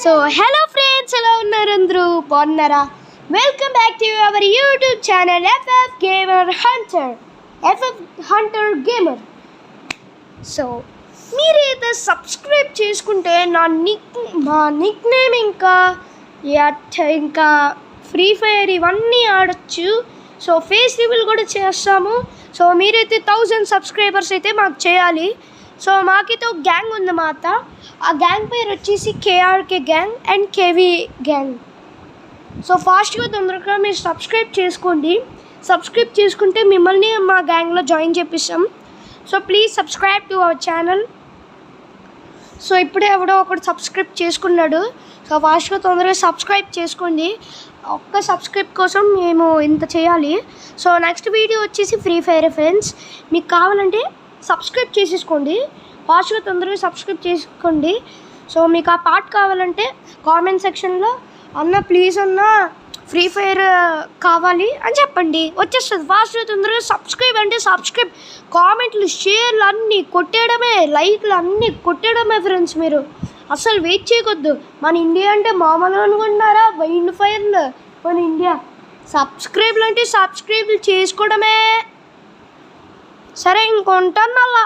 So hello friends, ఎలా ఉన్నారు అందరూ? బాగున్నారా? Welcome back to our YouTube channel FF Hunter gamer. So మీరైతే సబ్స్క్రైబ్ చేసుకుంటే మా నిక్ నేమ్ ఇంకా ఫ్రీ ఫైర్ ఇవన్నీ ఆడొచ్చు. సో ఫేస్ రివీల్ కూడా చేస్తాము. సో మీరైతే 1000 సబ్స్క్రైబర్స్ అయితే మాకు చేయాలి. సో మాకైతే ఒక గ్యాంగ్ ఉందన్నమాట. ఆ గ్యాంగ్ పేరు వచ్చేసి KRK gang and KV gang. So ఫాస్ట్గా తొందరగా మీరు సబ్స్క్రైబ్ చేసుకోండి. సబ్స్క్రైబ్ చేసుకుంటే మిమ్మల్ని మా గ్యాంగ్లో జాయిన్ చేపిస్తాం. So please subscribe to our channel. So ఇప్పుడే ఎవడో ఒకటి సబ్స్క్రైబ్ చేసుకున్నాడు. సో ఫాస్ట్గా తొందరగా సబ్స్క్రైబ్ చేసుకోండి. ఒక్క సబ్స్క్రైబ్ కోసం మేము ఇంత చేయాలి. సో నెక్స్ట్ వీడియో వచ్చేసి ఫ్రీ ఫైర్ ఫ్రెండ్స్. మీకు కావాలంటే సబ్స్క్రైబ్ చేసేసుకోండి. ఫాస్ట్గా తొందరగా సబ్స్క్రైబ్ చేసుకోండి. సో మీకు ఆ పార్ట్ కావాలంటే కామెంట్ సెక్షన్లో అన్న ప్లీజ్ అన్న ఫ్రీ ఫైర్ కావాలి అని చెప్పండి, వచ్చేస్తుంది. ఫాస్ట్గా తొందరగా సబ్స్క్రైబ్ అంటే సబ్స్క్రైబ్, కామెంట్లు, షేర్లు అన్నీ కొట్టేయడమే, లైక్లు అన్నీ కొట్టేయడమే ఫ్రెండ్స్. మీరు అసలు వెయిట్ చేయకొద్దు. మన ఇండియా అంటే మామూలు అనుకుంటున్నారా? వైండ్ ఫైర్లు మన ఇండియా. సబ్స్క్రైబ్లు అంటే సబ్స్క్రైబ్లు చేసుకోవడమే. సరే ఇంకొంటాను అలా.